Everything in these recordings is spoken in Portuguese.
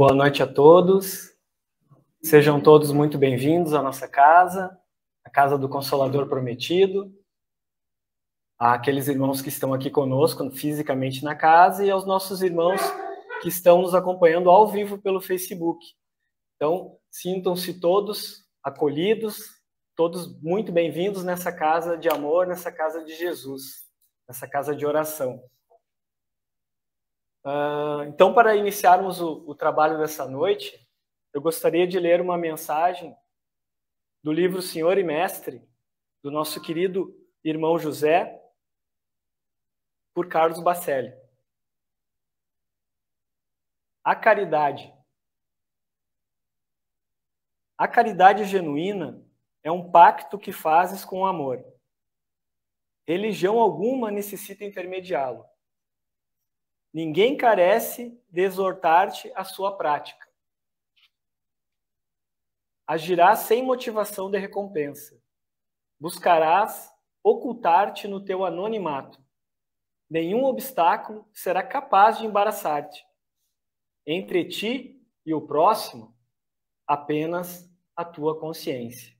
boa noite a todos. Sejam todos muito bem-vindos à nossa casa, a casa do Consolador Prometido, àqueles irmãos que estão aqui conosco fisicamente na casa e aos nossos irmãos que estão nos acompanhando ao vivo pelo Facebook. Então, sintam-se todos acolhidos, todos muito bem-vindos nessa casa de amor, nessa casa de Jesus, nessa casa de oração. Então, para iniciarmos o trabalho dessa noite, eu gostaria de ler uma mensagem do livro Senhor e Mestre, do nosso querido irmão José, por Carlos Bacelli. A caridade. A caridade genuína é um pacto que fazes com o amor. Religião alguma necessita intermediá-lo. Ninguém carece de exortar-te à sua prática. Agirás sem motivação de recompensa. Buscarás ocultar-te no teu anonimato. Nenhum obstáculo será capaz de embaraçar-te. Entre ti e o próximo, apenas a tua consciência.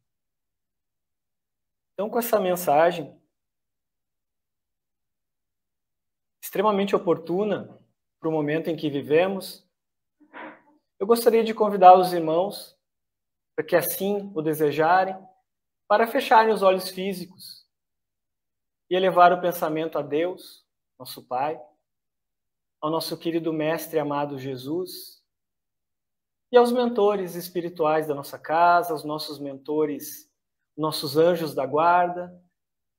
Então, com essa mensagem extremamente oportuna para o momento em que vivemos, eu gostaria de convidar os irmãos, para que assim o desejarem, para fecharem os olhos físicos e elevar o pensamento a Deus, nosso Pai, ao nosso querido Mestre amado Jesus e aos mentores espirituais da nossa casa, aos nossos mentores, nossos anjos da guarda,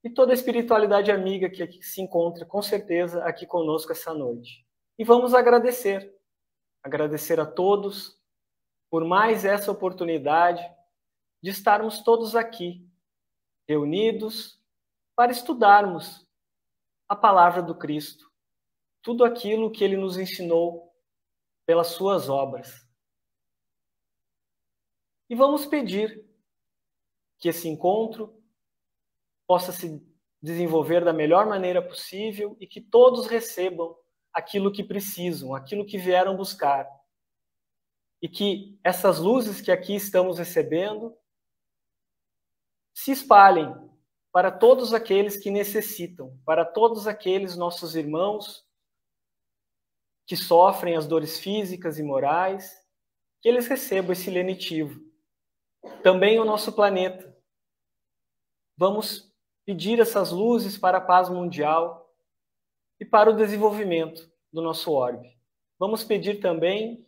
e toda a espiritualidade amiga que aqui se encontra, com certeza, aqui conosco essa noite. E vamos agradecer a todos por mais essa oportunidade de estarmos todos aqui, reunidos, para estudarmos a palavra do Cristo, tudo aquilo que Ele nos ensinou pelas suas obras. E vamos pedir que esse encontro possa se desenvolver da melhor maneira possível e que todos recebam aquilo que precisam, aquilo que vieram buscar. E que essas luzes que aqui estamos recebendo se espalhem para todos aqueles que necessitam, para todos aqueles nossos irmãos que sofrem as dores físicas e morais, que eles recebam esse lenitivo. Também o nosso planeta. Vamos pedir essas luzes para a paz mundial e para o desenvolvimento do nosso orbe. Vamos pedir também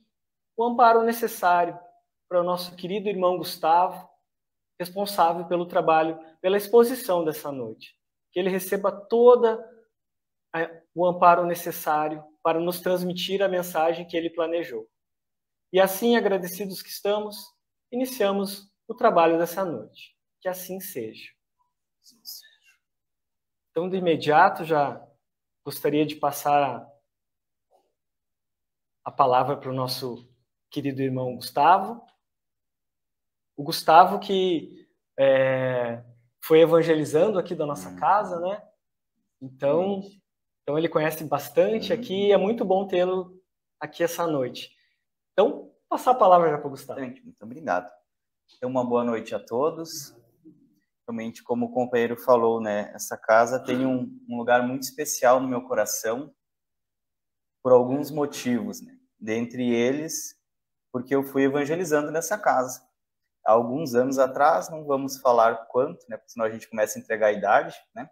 o amparo necessário para o nosso querido irmão Gustavo, responsável pelo trabalho, pela exposição dessa noite. Que ele receba todo o amparo necessário para nos transmitir a mensagem que ele planejou. E assim, agradecidos que estamos, iniciamos o trabalho dessa noite. Que assim seja. Então, de imediato, já gostaria de passar a palavra para o nosso querido irmão Gustavo. O Gustavo que foi evangelizando aqui da nossa casa, né? Então ele conhece bastante aqui e é muito bom tê-lo aqui essa noite. Então, passar a palavra já para o Gustavo. Muito obrigado. Então, uma boa noite a todos. Realmente, como o companheiro falou, né, essa casa tem um lugar muito especial no meu coração por alguns motivos, né? Dentre eles, porque eu fui evangelizando nessa casa. Há alguns anos atrás, não vamos falar quanto, né, porque senão a gente começa a entregar a idade, né?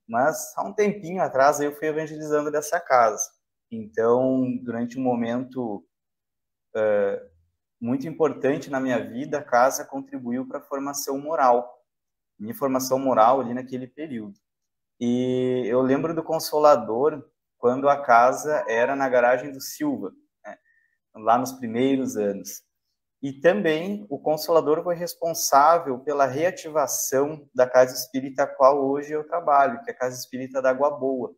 Mas há um tempinho atrás eu fui evangelizando nessa casa. Então, durante um momento muito importante na minha vida, a casa contribuiu para a formação moral. Minha formação moral ali naquele período. E eu lembro do Consolador quando a casa era na garagem do Silva, né, lá nos primeiros anos. E também o Consolador foi responsável pela reativação da Casa Espírita a qual hoje eu trabalho, que é a Casa Espírita da Água Boa,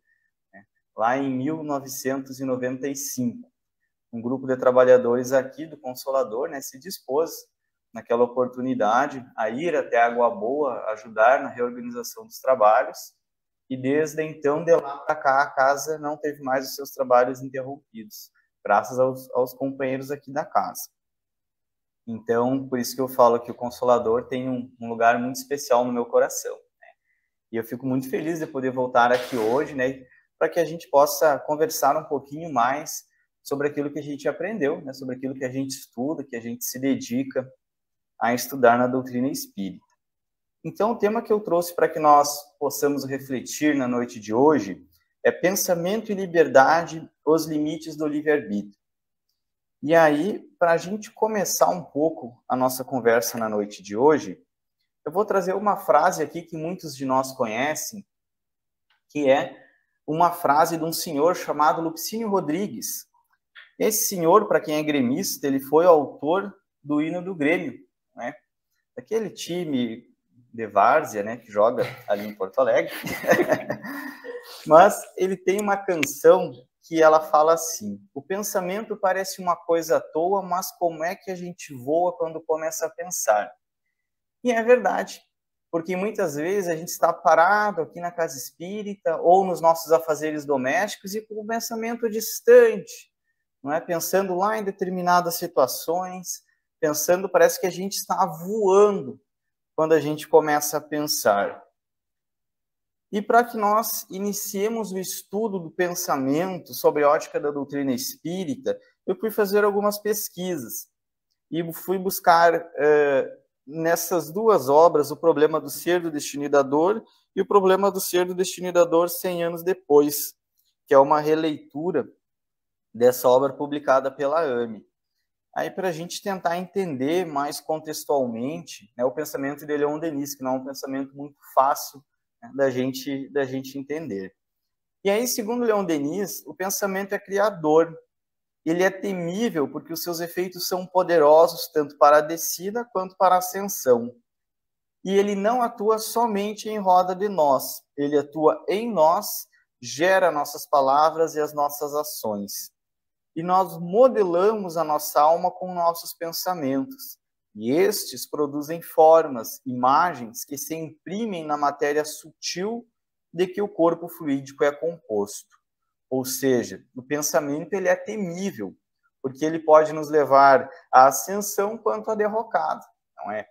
né, lá em 1995. Um grupo de trabalhadores aqui do Consolador, né, se dispôs naquela oportunidade a ir até a Água Boa, ajudar na reorganização dos trabalhos, e desde então, de lá para cá, a casa não teve mais os seus trabalhos interrompidos. graças aos companheiros aqui da casa. Então, por isso que eu falo que o Consolador tem um lugar muito especial no meu coração, né? E eu fico muito feliz de poder voltar aqui hoje, né, para que a gente possa conversar um pouquinho mais sobre aquilo que a gente aprendeu, né, sobre aquilo que a gente estuda, que a gente se dedica a estudar na doutrina espírita. Então, o tema que eu trouxe para que nós possamos refletir na noite de hoje é pensamento e liberdade, os limites do livre-arbítrio. E aí, para a gente começar um pouco a nossa conversa na noite de hoje, eu vou trazer uma frase aqui que muitos de nós conhecem, que é uma frase de um senhor chamado Lupicínio Rodrigues. Esse senhor, para quem é gremista, ele foi autor do hino do Grêmio, né? Daquele time de várzea, né, que joga ali em Porto Alegre. Mas ele tem uma canção que ela fala assim: o pensamento parece uma coisa à toa, mas como é que a gente voa quando começa a pensar? E é verdade, porque muitas vezes a gente está parado aqui na casa espírita ou nos nossos afazeres domésticos e com o pensamento distante, não é? Pensando lá em determinadas situações, pensando, parece que a gente está voando quando a gente começa a pensar. E para que nós iniciemos o estudo do pensamento sobre a ótica da doutrina espírita, eu fui fazer algumas pesquisas e fui buscar nessas duas obras o problema do ser do destino e da dor e o problema do ser do destino e da dor 100 anos depois, que é uma releitura dessa obra publicada pela AME. Aí, para a gente tentar entender mais contextualmente, né, o pensamento de Leon Denis, que não é um pensamento muito fácil, né, da gente entender. E aí, segundo Leon Denis, o pensamento é criador. Ele é temível porque os seus efeitos são poderosos tanto para a descida quanto para a ascensão. E ele não atua somente em roda de nós, ele atua em nós, gera nossas palavras e as nossas ações. E nós modelamos a nossa alma com nossos pensamentos. E estes produzem formas, imagens que se imprimem na matéria sutil de que o corpo fluídico é composto. Ou seja, o pensamento ele é temível, porque ele pode nos levar à ascensão quanto à derrocada, não é?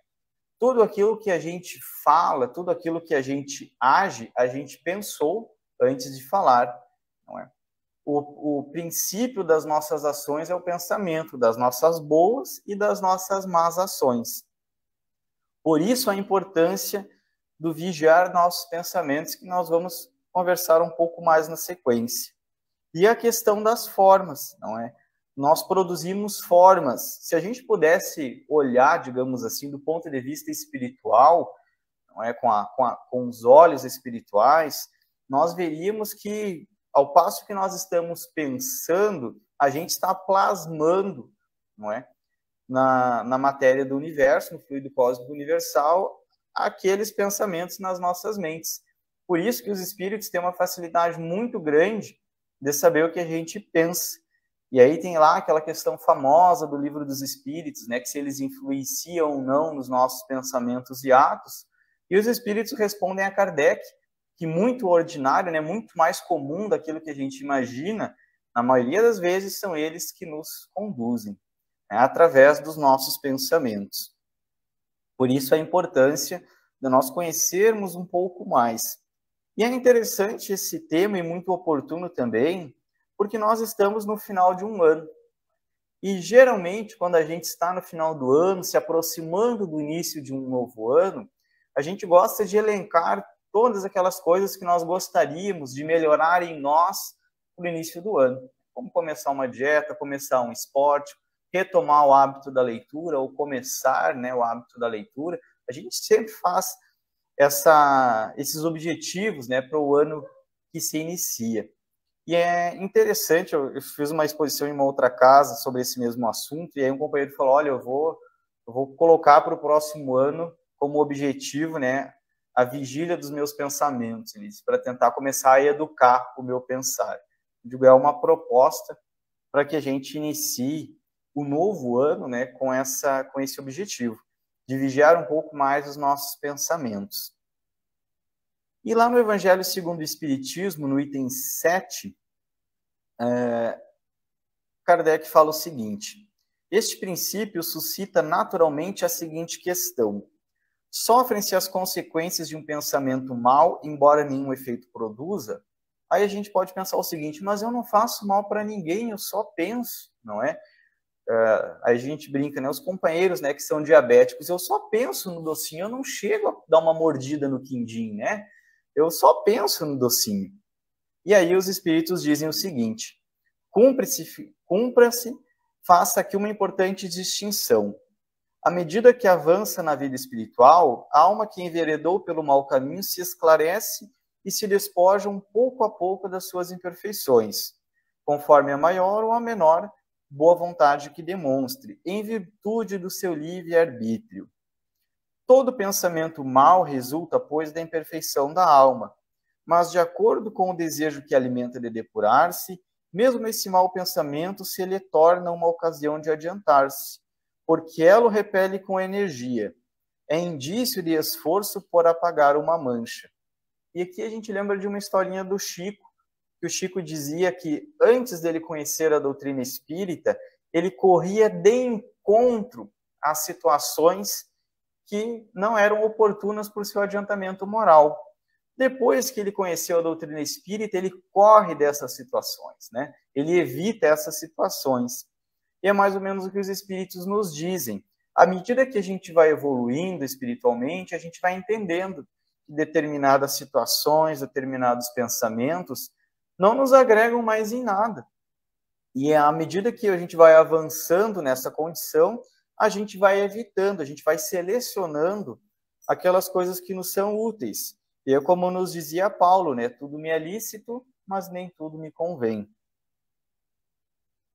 Tudo aquilo que a gente fala, tudo aquilo que a gente age, a gente pensou antes de falar, não é? O princípio das nossas ações é o pensamento, das nossas boas e das nossas más ações. Por isso a importância do vigiar nossos pensamentos, que nós vamos conversar um pouco mais na sequência. E a questão das formas, não é? Nós produzimos formas. Se a gente pudesse olhar, digamos assim, do ponto de vista espiritual, não é? Com os olhos espirituais, nós veríamos que, ao passo que nós estamos pensando, a gente está plasmando, não é? Na matéria do universo, no fluido cósmico universal, aqueles pensamentos nas nossas mentes. Por isso que os espíritos têm uma facilidade muito grande de saber o que a gente pensa. E aí tem lá aquela questão famosa do Livro dos Espíritos, né, que se eles influenciam ou não nos nossos pensamentos e atos. E os espíritos respondem a Kardec que muito ordinário, né, muito mais comum daquilo que a gente imagina, na maioria das vezes são eles que nos conduzem, né, através dos nossos pensamentos. Por isso a importância de nós conhecermos um pouco mais. E é interessante esse tema e muito oportuno também, porque nós estamos no final de um ano. E geralmente, quando a gente está no final do ano, se aproximando do início de um novo ano, a gente gosta de elencar todas aquelas coisas que nós gostaríamos de melhorar em nós no início do ano. Como começar uma dieta, começar um esporte, retomar o hábito da leitura, ou começar, né, o hábito da leitura. A gente sempre faz esses objetivos, né, para o ano que se inicia. E é interessante, eu fiz uma exposição em uma outra casa sobre esse mesmo assunto, e aí um companheiro falou, olha, eu vou colocar para o próximo ano como objetivo, né, a vigília dos meus pensamentos, para tentar começar a educar o meu pensar. Eu digo, é uma proposta para que a gente inicie o novo ano, né, com esse objetivo, de vigiar um pouco mais os nossos pensamentos. E lá no Evangelho segundo o Espiritismo, no item 7, Kardec fala o seguinte: este princípio suscita naturalmente a seguinte questão: sofrem-se as consequências de um pensamento mau, embora nenhum efeito produza? Aí a gente pode pensar o seguinte: mas eu não faço mal para ninguém, eu só penso, não é? A gente brinca, né? Os companheiros, né, que são diabéticos, eu só penso no docinho, eu não chego a dar uma mordida no quindim, né? Eu só penso no docinho. E aí os espíritos dizem o seguinte: cumpra-se, faça aqui uma importante distinção. À medida que avança na vida espiritual, a alma que enveredou pelo mau caminho se esclarece e se despoja pouco a pouco das suas imperfeições, conforme a maior ou a menor boa vontade que demonstre, em virtude do seu livre-arbítrio. Todo pensamento mau resulta, pois, da imperfeição da alma, mas de acordo com o desejo que alimenta de depurar-se, mesmo esse mau pensamento se lhe torna uma ocasião de adiantar-se, porque ela o repele com energia. É indício de esforço por apagar uma mancha. E aqui a gente lembra de uma historinha do Chico, que o Chico dizia que antes dele conhecer a doutrina espírita, ele corria de encontro às situações que não eram oportunas para o seu adiantamento moral. Depois que ele conheceu a doutrina espírita, ele corre dessas situações, né? Ele evita essas situações. E é mais ou menos o que os espíritos nos dizem. À medida que a gente vai evoluindo espiritualmente, a gente vai entendendo que determinadas situações, determinados pensamentos não nos agregam mais em nada. E à medida que a gente vai avançando nessa condição, a gente vai evitando, a gente vai selecionando aquelas coisas que nos são úteis. E é como nos dizia Paulo, né? Tudo me é lícito, mas nem tudo me convém.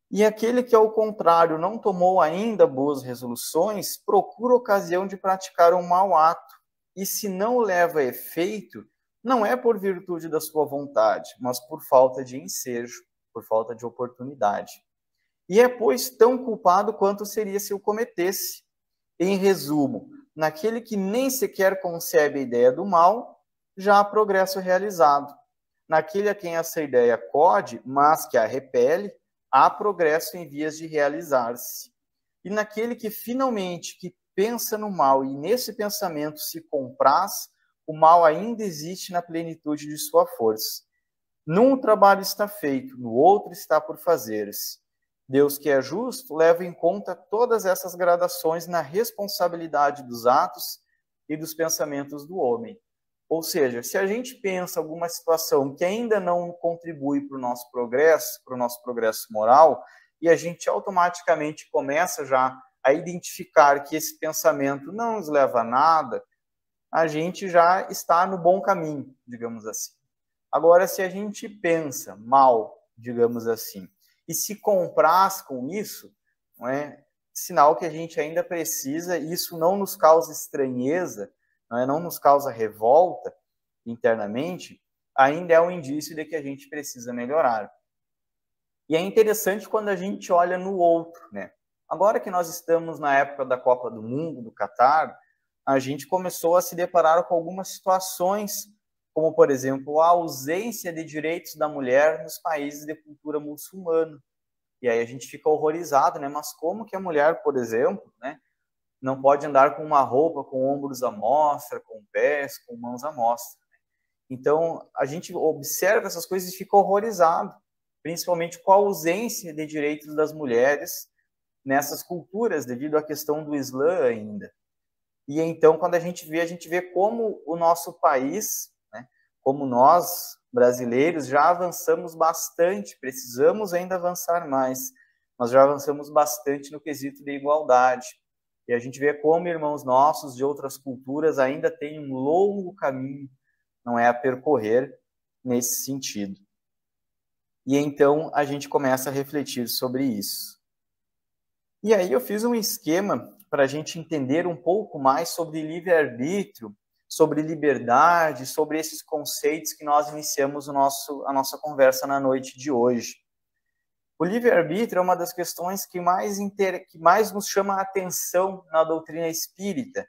E aquele que, ao contrário, não tomou ainda boas resoluções, procura ocasião de praticar um mau ato. E se não leva a efeito, não é por virtude da sua vontade, mas por falta de ensejo, por falta de oportunidade. E é, pois, tão culpado quanto seria se o cometesse. Em resumo, naquele que nem sequer concebe a ideia do mal, já há progresso realizado. Naquele a quem essa ideia acode, mas que a repele, há progresso em vias de realizar-se. E naquele que finalmente que pensa no mal e nesse pensamento se compraz, o mal ainda existe na plenitude de sua força. Num trabalho está feito, no outro está por fazer-se. Deus, que é justo, leva em conta todas essas gradações na responsabilidade dos atos e dos pensamentos do homem. Ou seja, se a gente pensa alguma situação que ainda não contribui para o nosso progresso moral, e a gente automaticamente começa já a identificar que esse pensamento não nos leva a nada, a gente já está no bom caminho, digamos assim. Agora, se a gente pensa mal, digamos assim, e se compraz com isso, não é sinal que a gente ainda precisa, e isso não nos causa estranheza, não nos causa revolta internamente, ainda é um indício de que a gente precisa melhorar. E é interessante quando a gente olha no outro, né? Agora que nós estamos na época da Copa do Mundo, do Catar, a gente começou a se deparar com algumas situações, como, por exemplo, a ausência de direitos da mulher nos países de cultura muçulmana. E aí a gente fica horrorizado, né? Mas como que a mulher, por exemplo, né, não pode andar com uma roupa com ombros à mostra, com pés, com mãos à mostra? Então, a gente observa essas coisas e fica horrorizado, principalmente com a ausência de direitos das mulheres nessas culturas, devido à questão do Islã ainda. E então, quando a gente vê como o nosso país, né, como nós, brasileiros, já avançamos bastante, precisamos ainda avançar mais, mas já avançamos bastante no quesito de igualdade. E a gente vê como irmãos nossos de outras culturas ainda têm um longo caminho, não é, a percorrer nesse sentido. E então a gente começa a refletir sobre isso. E aí eu fiz um esquema para a gente entender um pouco mais sobre livre-arbítrio, sobre liberdade, sobre esses conceitos que nós iniciamos a nossa conversa na noite de hoje. O livre-arbítrio é uma das questões que mais nos chama a atenção na doutrina espírita,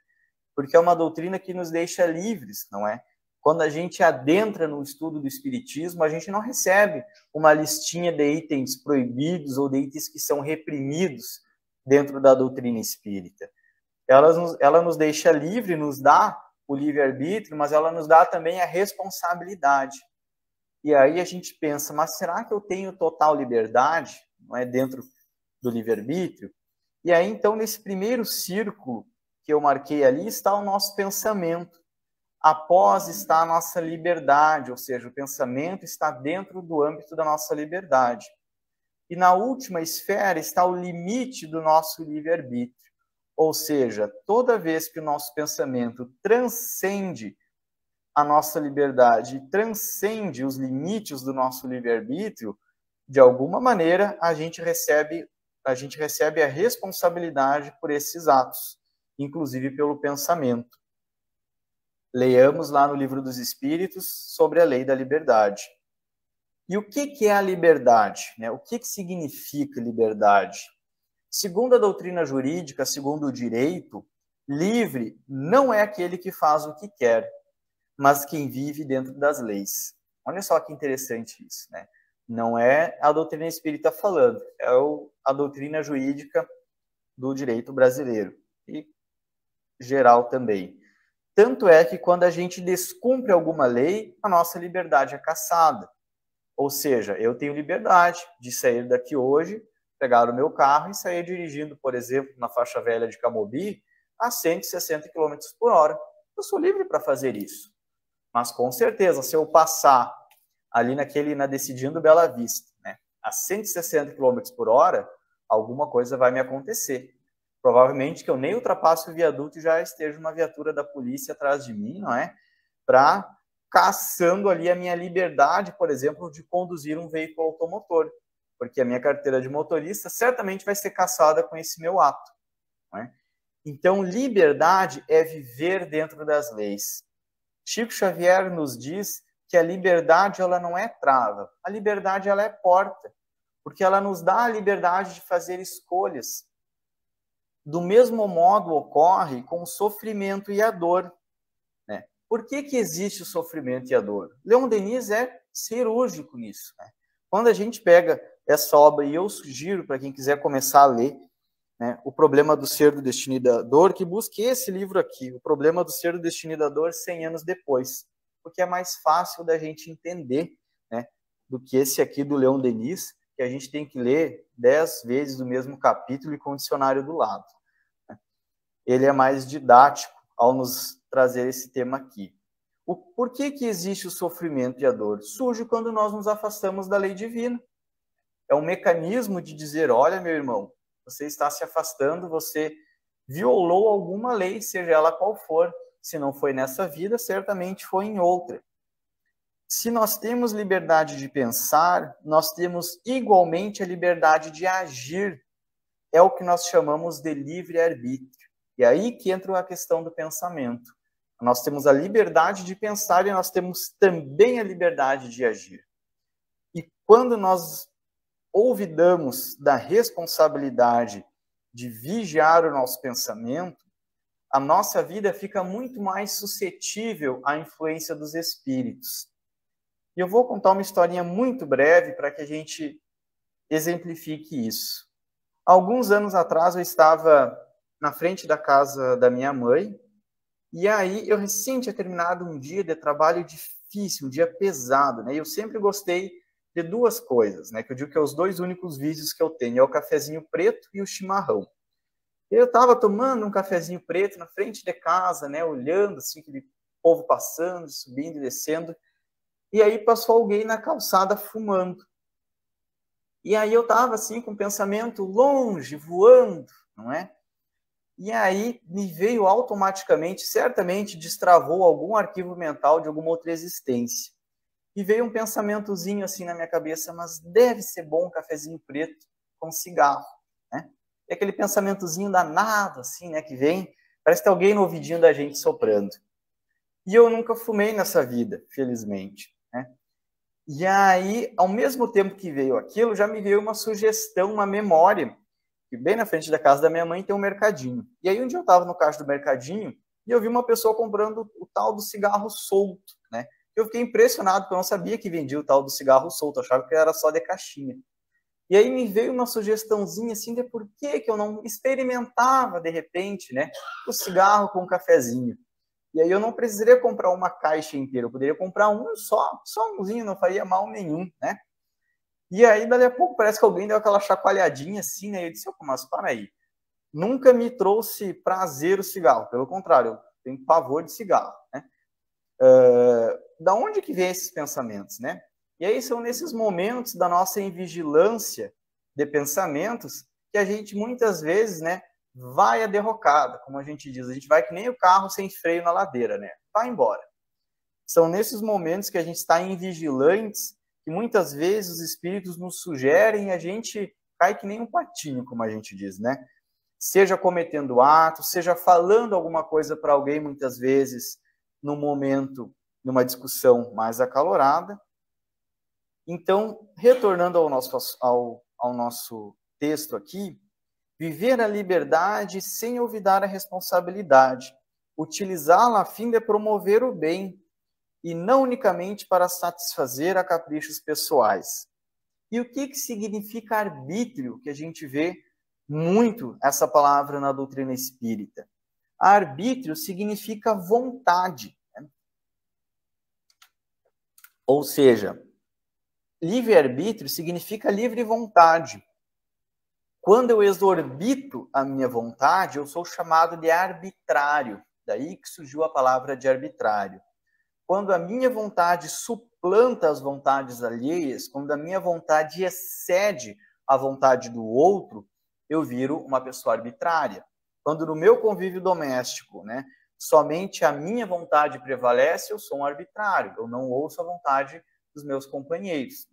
porque é uma doutrina que nos deixa livres, não é? Quando a gente adentra no estudo do Espiritismo, a gente não recebe uma listinha de itens proibidos ou de itens que são reprimidos dentro da doutrina espírita. Ela nos deixa livre, nos dá o livre-arbítrio, mas ela nos dá também a responsabilidade. E aí a gente pensa, mas será que eu tenho total liberdade, não é, dentro do livre-arbítrio? E aí, então, nesse primeiro círculo que eu marquei ali, está o nosso pensamento. Após está a nossa liberdade, ou seja, o pensamento está dentro do âmbito da nossa liberdade. E na última esfera está o limite do nosso livre-arbítrio. Ou seja, toda vez que o nosso pensamento transcende a nossa liberdade, transcende os limites do nosso livre-arbítrio, de alguma maneira a gente recebe a responsabilidade por esses atos, inclusive pelo pensamento. Leiamos lá no Livro dos Espíritos sobre a lei da liberdade. E o que é a liberdade? O que significa liberdade? Segundo a doutrina jurídica, segundo o direito, livre não é aquele que faz o que quer, mas quem vive dentro das leis. Olha só que interessante isso, né? Não é a doutrina espírita falando, é a doutrina jurídica do direito brasileiro e geral também. Tanto é que quando a gente descumpre alguma lei, a nossa liberdade é cassada. Ou seja, eu tenho liberdade de sair daqui hoje, pegar o meu carro e sair dirigindo, por exemplo, na faixa velha de Camobi, a 160 km por hora. Eu sou livre para fazer isso. Mas, com certeza, se eu passar ali na Decidindo Bela Vista, né, a 160 km por hora, alguma coisa vai me acontecer. Provavelmente que eu nem ultrapasse o viaduto e já esteja uma viatura da polícia atrás de mim, não é? Para caçando ali a minha liberdade, por exemplo, de conduzir um veículo automotor. Porque a minha carteira de motorista certamente vai ser caçada com esse meu ato. Não é? Então, liberdade é viver dentro das leis. Chico Xavier nos diz que a liberdade ela não é trava. A liberdade ela é porta. Porque ela nos dá a liberdade de fazer escolhas. Do mesmo modo ocorre com o sofrimento e a dor. Né? Por que existe o sofrimento e a dor? Leon Denis é cirúrgico nisso. Né? Quando a gente pega essa obra, e eu sugiro para quem quiser começar a ler, né, O Problema do Ser, do Destino e da Dor, que busque esse livro aqui, O Problema do Ser, do Destino e da Dor, 100 anos depois, porque é mais fácil da gente entender, né, do que esse aqui do Leon Denis, que a gente tem que ler 10 vezes o mesmo capítulo e com o dicionário do lado. Ele é mais didático ao nos trazer esse tema aqui. Por que existe o sofrimento e a dor? Surge quando nós nos afastamos da lei divina. É um mecanismo de dizer, olha, meu irmão, você está se afastando, você violou alguma lei, seja ela qual for. Se não foi nessa vida, certamente foi em outra. Se nós temos liberdade de pensar, nós temos igualmente a liberdade de agir. É o que nós chamamos de livre-arbítrio. E aí que entra a questão do pensamento. Nós temos a liberdade de pensar e nós temos também a liberdade de agir. E quando nós olvidamos da responsabilidade de vigiar o nosso pensamento, a nossa vida fica muito mais suscetível à influência dos espíritos. E eu vou contar uma historinha muito breve para que a gente exemplifique isso. Alguns anos atrás eu estava na frente da casa da minha mãe, e aí eu recém tinha terminado um dia de trabalho difícil, um dia pesado, né? Eu sempre gostei de duas coisas, né? Que eu digo que é os dois únicos vícios que eu tenho, é o cafezinho preto e o chimarrão. Eu estava tomando um cafezinho preto na frente de casa, né? Olhando assim, aquele povo passando, subindo e descendo, e aí passou alguém na calçada fumando. E aí eu estava assim com o pensamento longe, voando, não é? E aí me veio automaticamente, certamente destravou algum arquivo mental de alguma outra existência. E veio um pensamentozinho assim na minha cabeça, mas deve ser bom um cafezinho preto com cigarro, né? E aquele pensamentozinho danado assim, né, que vem, parece que tem alguém no ouvidinho da gente soprando. E eu nunca fumei nessa vida, felizmente, né? E aí, ao mesmo tempo que veio aquilo, já me veio uma sugestão, uma memória, que bem na frente da casa da minha mãe tem um mercadinho. E aí um dia eu estava no caixa do mercadinho e eu vi uma pessoa comprando o tal do cigarro solto, né? Eu fiquei impressionado, porque eu não sabia que vendia o tal do cigarro solto, eu achava que era só de caixinha. E aí me veio uma sugestãozinha assim de por que eu não experimentava, de repente, né, o cigarro com um cafezinho. E aí eu não precisaria comprar uma caixa inteira, eu poderia comprar um só umzinho, não faria mal nenhum, né? E aí, dali a pouco, parece que alguém deu aquela chacoalhadinha assim, né? Eu disse, mas para aí, nunca me trouxe prazer o cigarro, pelo contrário, eu tenho pavor de cigarro, né? Da onde que vem esses pensamentos, né? E aí são nesses momentos da nossa invigilância de pensamentos que a gente muitas vezes, né, vai à derrocada, como a gente diz, a gente vai que nem o carro sem freio na ladeira, né? Vai embora. São nesses momentos que a gente está invigilantes que muitas vezes os espíritos nos sugerem e a gente cai que nem um patinho, como a gente diz, né? Seja cometendo atos, seja falando alguma coisa para alguém, muitas vezes, num momento, numa discussão mais acalorada. Então, retornando ao nosso texto aqui, viver a liberdade sem olvidar a responsabilidade, utilizá-la a fim de promover o bem, e não unicamente para satisfazer a caprichos pessoais. E o que significa arbítrio, que a gente vê muito essa palavra na doutrina espírita? Arbítrio significa vontade. Né? Ou seja, livre-arbítrio significa livre vontade. Quando eu exorbito a minha vontade, eu sou chamado de arbitrário. Daí que surgiu a palavra de arbitrário. Quando a minha vontade suplanta as vontades alheias, quando a minha vontade excede a vontade do outro, eu viro uma pessoa arbitrária. Quando no meu convívio doméstico, né, somente a minha vontade prevalece, eu sou um arbitrário, eu não ouço a vontade dos meus companheiros.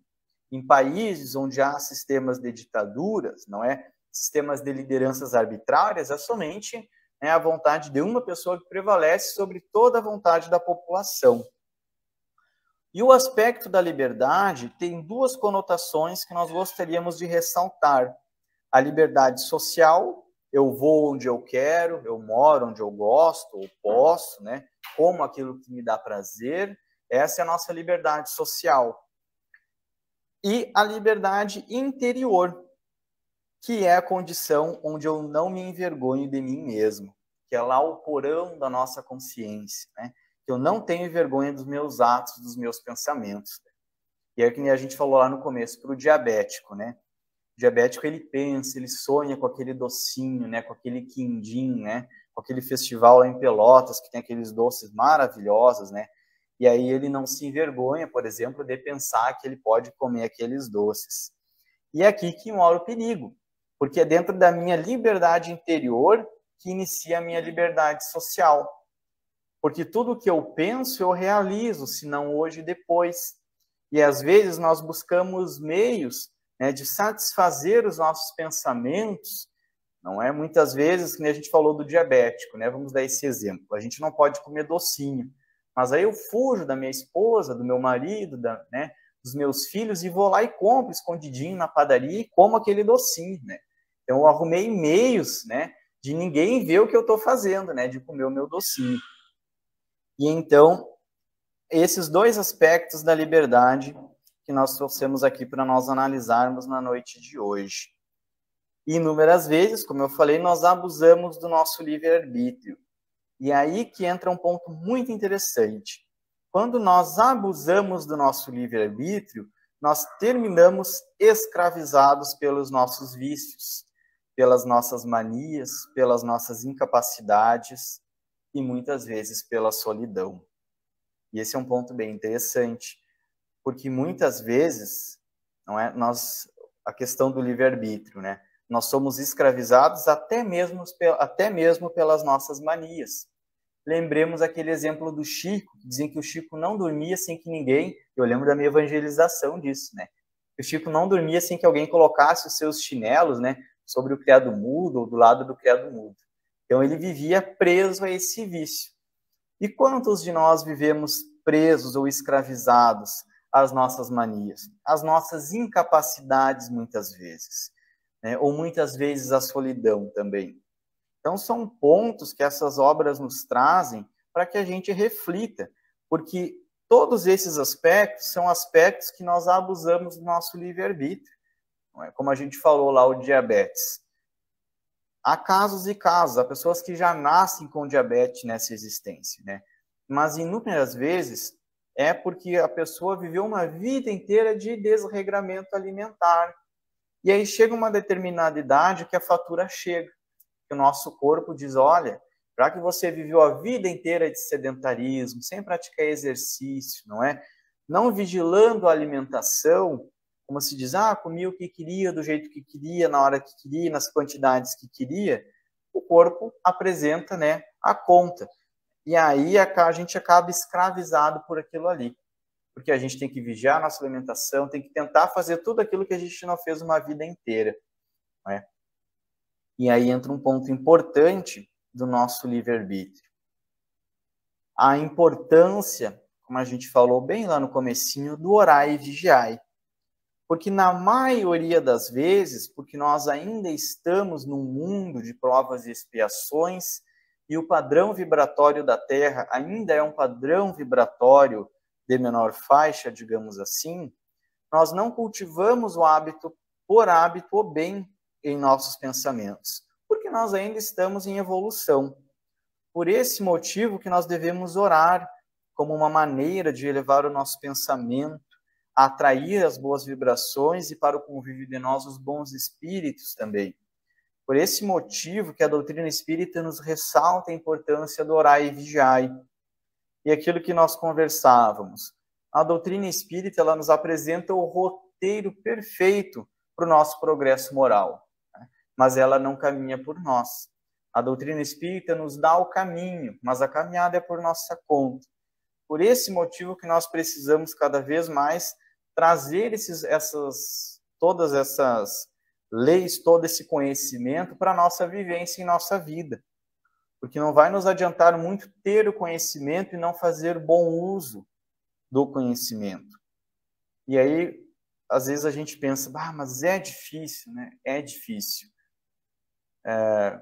Em países onde há sistemas de ditaduras, não é, sistemas de lideranças arbitrárias, é somente a vontade de uma pessoa que prevalece sobre toda a vontade da população. E o aspecto da liberdade tem duas conotações que nós gostaríamos de ressaltar. A liberdade social, eu vou onde eu quero, eu moro onde eu gosto, ou posso, né? Como aquilo que me dá prazer, essa é a nossa liberdade social. E a liberdade interior, que é a condição onde eu não me envergonho de mim mesmo, que é lá o porão da nossa consciência, né? Que eu não tenho vergonha dos meus atos, dos meus pensamentos. E é que a gente falou lá no começo, para o diabético, né? O diabético, ele pensa, ele sonha com aquele docinho, né? Com aquele quindim, né? Com aquele festival lá em Pelotas, que tem aqueles doces maravilhosos, né? E aí ele não se envergonha, por exemplo, de pensar que ele pode comer aqueles doces. E é aqui que mora o perigo, porque é dentro da minha liberdade interior que inicia a minha liberdade social. Porque tudo que eu penso, eu realizo, se não hoje, depois. E às vezes nós buscamos meios, né, de satisfazer os nossos pensamentos, não é? Muitas vezes, como a gente falou do diabético, né? Vamos dar esse exemplo. A gente não pode comer docinho, mas aí eu fujo da minha esposa, do meu marido, né, dos meus filhos e vou lá e compro escondidinho na padaria e como aquele docinho, né? Então eu arrumei meios, né, de ninguém ver o que eu estou fazendo, né, de comer o meu docinho. E então, esses dois aspectos da liberdade que nós trouxemos aqui para nós analisarmos na noite de hoje. E inúmeras vezes, como eu falei, nós abusamos do nosso livre-arbítrio. E aí que entra um ponto muito interessante. Quando nós abusamos do nosso livre-arbítrio, nós terminamos escravizados pelos nossos vícios, pelas nossas manias, pelas nossas incapacidades e muitas vezes pela solidão. E esse é um ponto bem interessante, porque muitas vezes, não é, a questão do livre-arbítrio, né? Nós somos escravizados até mesmo pelas nossas manias. Lembremos aquele exemplo do Chico, que dizem que o Chico não dormia sem que ninguém... Eu lembro da minha evangelização disso, né? O Chico não dormia sem que alguém colocasse os seus chinelos, né, sobre o criado mudo ou do lado do criado mudo. Então ele vivia preso a esse vício. E quantos de nós vivemos presos ou escravizados às nossas manias, às nossas incapacidades muitas vezes, né? Ou muitas vezes a solidão também. Então são pontos que essas obras nos trazem para que a gente reflita, porque todos esses aspectos são aspectos que nós abusamos do nosso livre-arbítrio. Como a gente falou lá, o diabetes. Há casos e casos, há pessoas que já nascem com diabetes nessa existência, né? Mas inúmeras vezes é porque a pessoa viveu uma vida inteira de desregramento alimentar. E aí chega uma determinada idade que a fatura chega, que o nosso corpo diz, olha, já que você viveu a vida inteira de sedentarismo, sem praticar exercício, não é? Não vigilando a alimentação, como se diz, comia o que queria, do jeito que queria, na hora que queria, nas quantidades que queria, o corpo apresenta, né, a conta. E aí a gente acaba escravizado por aquilo ali. Porque a gente tem que vigiar a nossa alimentação, tem que tentar fazer tudo aquilo que a gente não fez uma vida inteira. Não é? E aí entra um ponto importante do nosso livre-arbítrio. A importância, como a gente falou bem lá no comecinho, do orar e vigiar. Porque na maioria das vezes, porque nós ainda estamos num mundo de provas e expiações, e o padrão vibratório da Terra ainda é um padrão vibratório de menor faixa, digamos assim, nós não cultivamos o hábito, por hábito, o bem em nossos pensamentos, porque nós ainda estamos em evolução. Por esse motivo que nós devemos orar como uma maneira de elevar o nosso pensamento, atrair as boas vibrações e para o convívio de nós os bons espíritos também. Por esse motivo que a doutrina espírita nos ressalta a importância do orar e vigiar. E aquilo que nós conversávamos, a doutrina espírita ela nos apresenta o roteiro perfeito para o nosso progresso moral, né? Mas ela não caminha por nós. A doutrina espírita nos dá o caminho, mas a caminhada é por nossa conta. Por esse motivo que nós precisamos cada vez mais trazer todas essas leis, todo esse conhecimento para a nossa vivência em nossa vida. Porque não vai nos adiantar muito ter o conhecimento e não fazer bom uso do conhecimento. E aí, às vezes a gente pensa, mas é difícil, né? É difícil.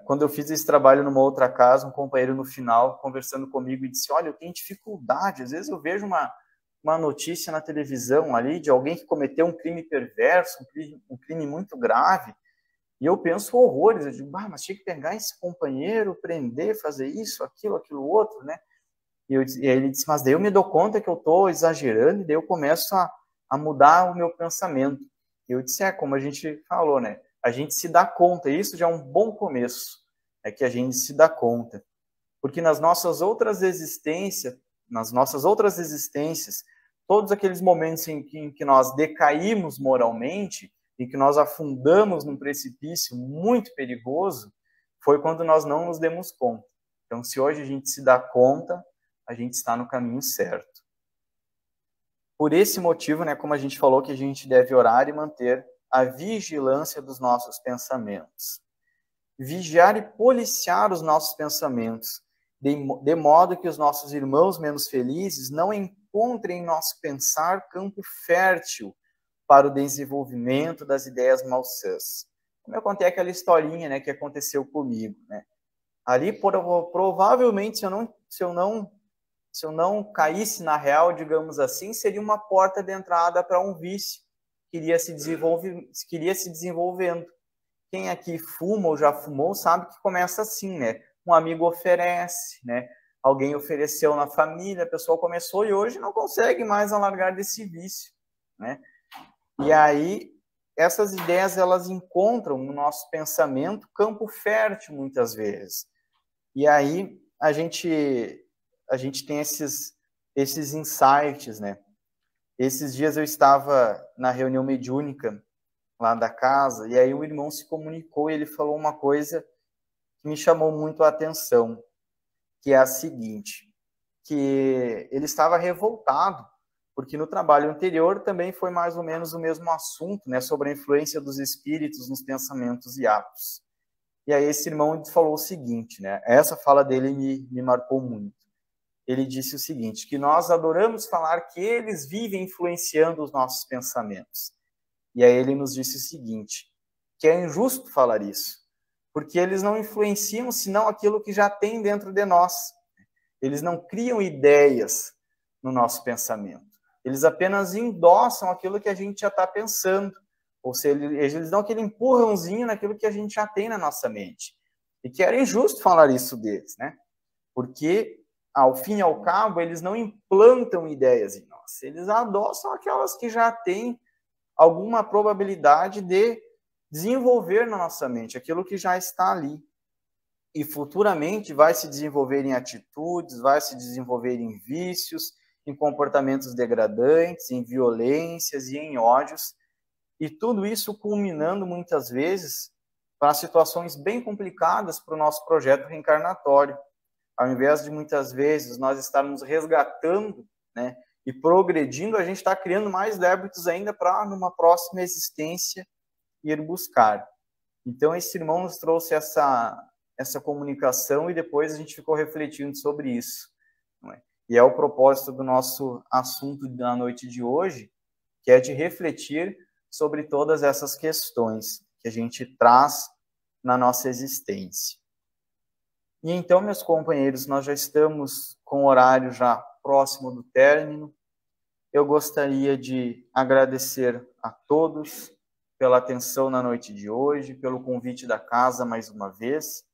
Quando eu fiz esse trabalho numa outra casa, um companheiro no final, conversando comigo, e disse, olha, eu tenho dificuldade, às vezes eu vejo uma notícia na televisão ali de alguém que cometeu um crime perverso, um crime muito grave, e eu penso horrores, eu digo, mas tinha que pegar esse companheiro, prender, fazer isso, aquilo outro, né? E aí ele disse, mas daí eu me dou conta que eu estou exagerando, e daí eu começo a mudar o meu pensamento. E eu disse, como a gente falou, né? A gente se dá conta, e isso já é um bom começo, é que a gente se dá conta. Porque nas nossas outras existências, todos aqueles momentos em que nós decaímos moralmente, e que nós afundamos num precipício muito perigoso, foi quando nós não nos demos conta. Então, se hoje a gente se dá conta, a gente está no caminho certo. Por esse motivo, né, como a gente falou, que a gente deve orar e manter a vigilância dos nossos pensamentos. Vigiar e policiar os nossos pensamentos, de modo que os nossos irmãos menos felizes não encontrem em nosso pensar campo fértil para o desenvolvimento das ideias malsãs. Como eu contei aquela historinha, né, que aconteceu comigo, né? Ali, provavelmente, se eu não caísse na real, digamos assim, seria uma porta de entrada para um vício que iria se desenvolvendo. Quem aqui fuma ou já fumou sabe que começa assim, né? Um amigo oferece, né? Alguém ofereceu na família, a pessoa começou e hoje não consegue mais largar desse vício, né? E aí, essas ideias, elas encontram no nosso pensamento campo fértil, muitas vezes. E aí, a gente tem esses insights, né? Esses dias eu estava na reunião mediúnica lá da casa, e aí o irmão se comunicou e ele falou uma coisa que me chamou muito a atenção, que é a seguinte, que ele estava revoltado, porque no trabalho anterior também foi mais ou menos o mesmo assunto, né, sobre a influência dos espíritos nos pensamentos e atos. E aí esse irmão falou o seguinte, né, essa fala dele me marcou muito. Ele disse o seguinte, que nós adoramos falar que eles vivem influenciando os nossos pensamentos. E aí ele nos disse o seguinte, que é injusto falar isso, porque eles não influenciam senão aquilo que já tem dentro de nós. Eles não criam ideias, no nosso pensamento. Eles apenas endossam aquilo que a gente já está pensando. Ou seja, eles dão aquele empurrãozinho naquilo que a gente já tem na nossa mente. E que era injusto falar isso deles, né? Porque, ao fim e ao cabo, eles não implantam ideias em nós. Eles adoçam aquelas que já têm alguma probabilidade de desenvolver na nossa mente, aquilo que já está ali. E futuramente vai se desenvolver em atitudes, vai se desenvolver em vícios, em comportamentos degradantes, em violências e em ódios. E tudo isso culminando, muitas vezes, para situações bem complicadas para o nosso projeto reencarnatório. Ao invés de, muitas vezes, nós estarmos resgatando, né, e progredindo, a gente está criando mais débitos ainda para, numa próxima existência, ir buscar. Então, esse irmão nos trouxe essa comunicação e depois a gente ficou refletindo sobre isso. Não é? E é o propósito do nosso assunto da noite de hoje, que é de refletir sobre todas essas questões que a gente traz na nossa existência. E então, meus companheiros, nós já estamos com o horário já próximo do término. Eu gostaria de agradecer a todos pela atenção na noite de hoje, pelo convite da casa mais uma vez.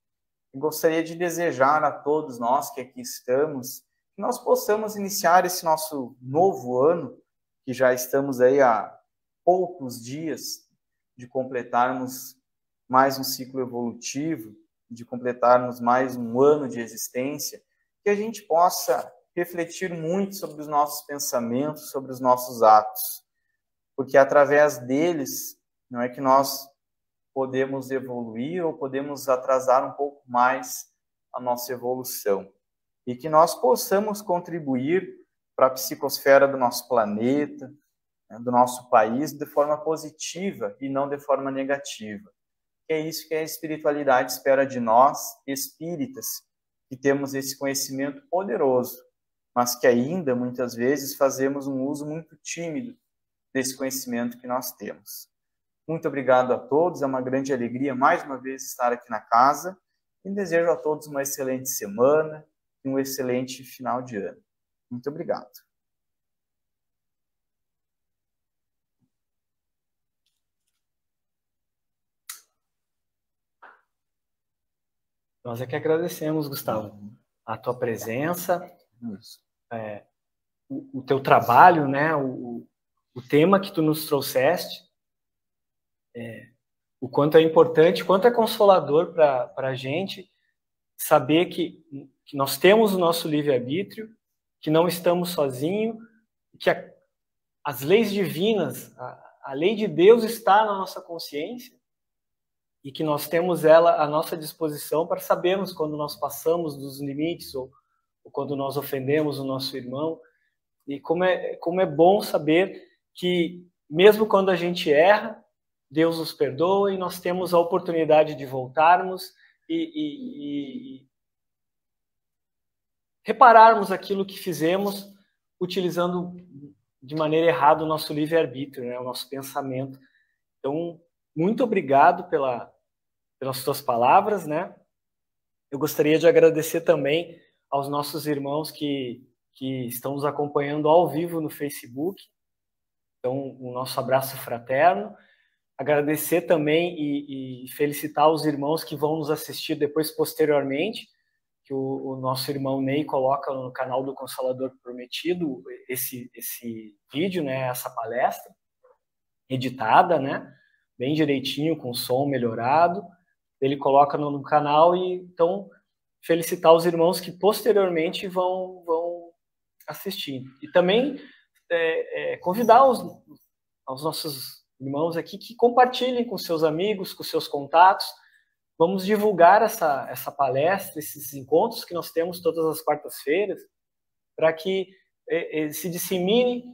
E gostaria de desejar a todos nós que aqui estamos, que nós possamos iniciar esse nosso novo ano, que já estamos aí há poucos dias de completarmos mais um ciclo evolutivo, de completarmos mais um ano de existência, que a gente possa refletir muito sobre os nossos pensamentos, sobre os nossos atos, porque através deles não é que nós podemos evoluir ou podemos atrasar um pouco mais a nossa evolução, e que nós possamos contribuir para a psicosfera do nosso planeta, do nosso país, de forma positiva e não de forma negativa. É isso que a espiritualidade espera de nós, espíritas, que temos esse conhecimento poderoso, mas que ainda, muitas vezes, fazemos um uso muito tímido desse conhecimento que nós temos. Muito obrigado a todos, é uma grande alegria, mais uma vez, estar aqui na casa, e desejo a todos uma excelente semana e um excelente final de ano. Muito obrigado. Nós é que agradecemos, Gustavo, a tua presença, o teu trabalho, né? O tema que tu nos trouxeste, o quanto é importante, quanto é consolador para a gente saber que nós temos o nosso livre-arbítrio, que não estamos sozinhos, que as leis divinas, a lei de Deus está na nossa consciência, e que nós temos ela à nossa disposição para sabermos quando nós passamos dos limites ou quando nós ofendemos o nosso irmão. E como é bom saber que, mesmo quando a gente erra, Deus nos perdoa e nós temos a oportunidade de voltarmos e repararmos aquilo que fizemos utilizando de maneira errada o nosso livre-arbítrio, né, o nosso pensamento. Então, muito obrigado pelas tuas palavras, né? Eu gostaria de agradecer também aos nossos irmãos que estão nos acompanhando ao vivo no Facebook. Então, o nosso abraço fraterno. Agradecer também e felicitar os irmãos que vão nos assistir depois, posteriormente, que o nosso irmão Ney coloca no canal do Consolador Prometido esse vídeo, né, essa palestra editada, né, bem direitinho, com som melhorado. Ele coloca no canal e, então, felicitar os irmãos que posteriormente vão assistir. E também convidar aos nossos irmãos aqui que compartilhem com seus amigos, com seus contatos. Vamos divulgar essa palestra, esses encontros que nós temos todas as quartas-feiras, para que se dissemine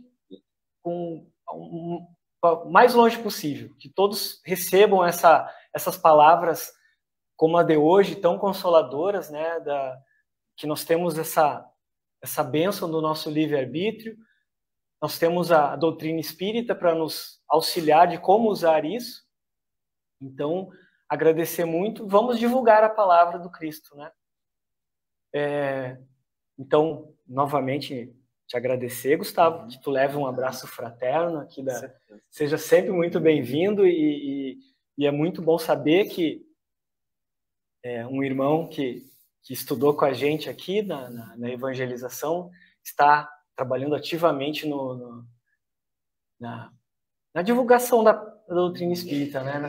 com o mais longe possível, que todos recebam essas palavras como a de hoje, tão consoladoras, né, que nós temos essa bênção do nosso livre-arbítrio, nós temos a doutrina espírita para nos auxiliar de como usar isso. Então, agradecer muito, vamos divulgar a palavra do Cristo, né? Então, novamente, te agradecer, Gustavo, que tu leve um abraço fraterno aqui seja sempre muito bem-vindo e é muito bom saber que um irmão que estudou com a gente aqui na evangelização está trabalhando ativamente na divulgação da doutrina espírita, né?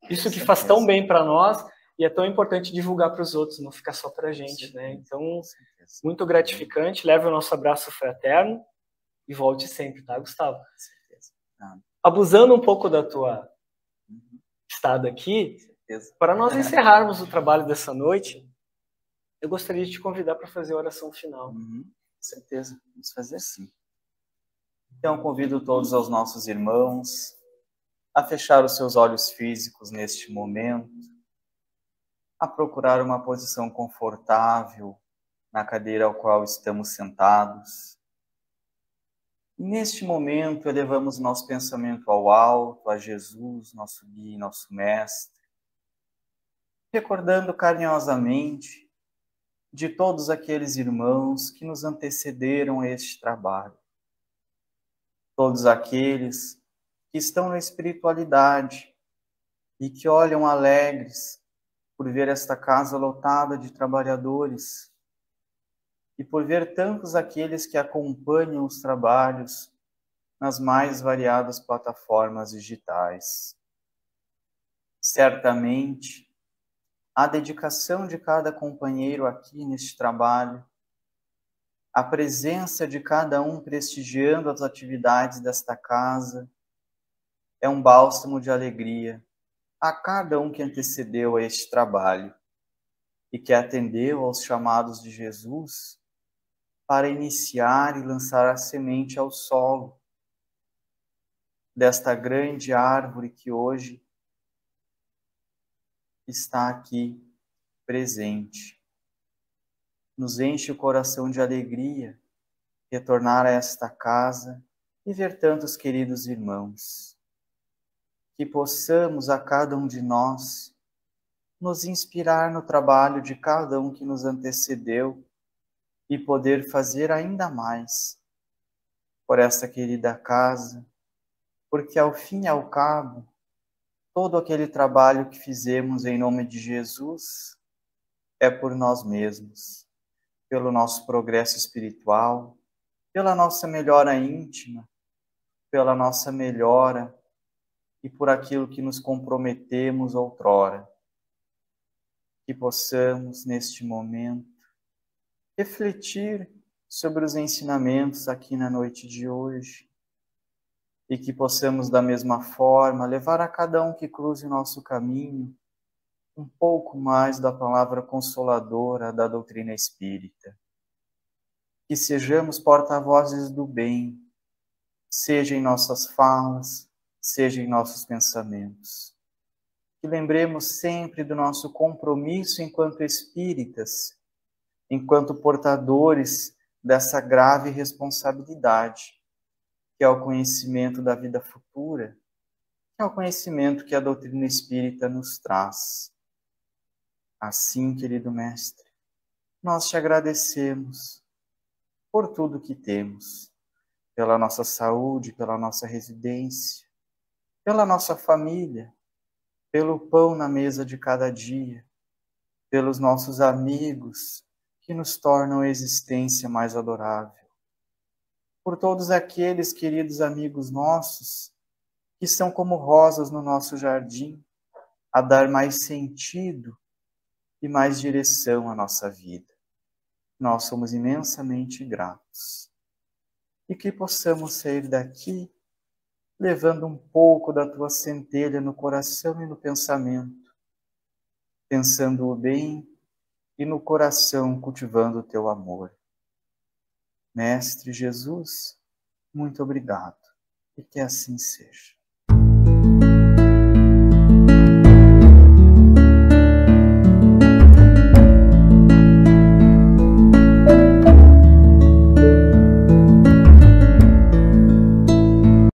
Isso que faz tão bem para nós e é tão importante divulgar para os outros, não ficar só para a gente, né? Então, muito gratificante. Leve o nosso abraço fraterno e volte sempre, tá, Gustavo? Abusando um pouco da tua estada aqui, para nós encerrarmos o trabalho dessa noite, eu gostaria de te convidar para fazer a oração final. Com certeza, vamos fazer sim. Então, convido todos os nossos irmãos a fechar os seus olhos físicos neste momento, a procurar uma posição confortável na cadeira ao qual estamos sentados. E neste momento, elevamos nosso pensamento ao alto, a Jesus, nosso guia e nosso mestre, recordando carinhosamente de todos aqueles irmãos que nos antecederam a este trabalho. Todos aqueles que estão na espiritualidade e que olham alegres por ver esta casa lotada de trabalhadores e por ver tantos aqueles que acompanham os trabalhos nas mais variadas plataformas digitais. Certamente, a dedicação de cada companheiro aqui neste trabalho, a presença de cada um prestigiando as atividades desta casa, é um bálsamo de alegria a cada um que antecedeu a este trabalho e que atendeu aos chamados de Jesus para iniciar e lançar a semente ao solo desta grande árvore que hoje está aqui presente. Nos enche o coração de alegria retornar a esta casa e ver tantos queridos irmãos. Que possamos a cada um de nós nos inspirar no trabalho de cada um que nos antecedeu e poder fazer ainda mais por esta querida casa, porque ao fim e ao cabo, todo aquele trabalho que fizemos em nome de Jesus é por nós mesmos, pelo nosso progresso espiritual, pela nossa melhora íntima, pela nossa melhora e por aquilo que nos comprometemos outrora. Que possamos, neste momento, refletir sobre os ensinamentos aqui na noite de hoje e que possamos, da mesma forma, levar a cada um que cruze o nosso caminho um pouco mais da palavra consoladora da doutrina espírita. Que sejamos porta-vozes do bem, seja em nossas falas, seja em nossos pensamentos. Que lembremos sempre do nosso compromisso enquanto espíritas, enquanto portadores dessa grave responsabilidade, que é o conhecimento da vida futura, que é o conhecimento que a doutrina espírita nos traz. Assim, querido mestre, nós te agradecemos por tudo que temos, pela nossa saúde, pela nossa residência, pela nossa família, pelo pão na mesa de cada dia, pelos nossos amigos que nos tornam a existência mais adorável, por todos aqueles queridos amigos nossos que são como rosas no nosso jardim, a dar mais sentido e mais direção à nossa vida. Nós somos imensamente gratos. E que possamos sair daqui levando um pouco da tua centelha no coração e no pensamento, pensando o bem e no coração cultivando o teu amor. Mestre Jesus, muito obrigado, e que assim seja.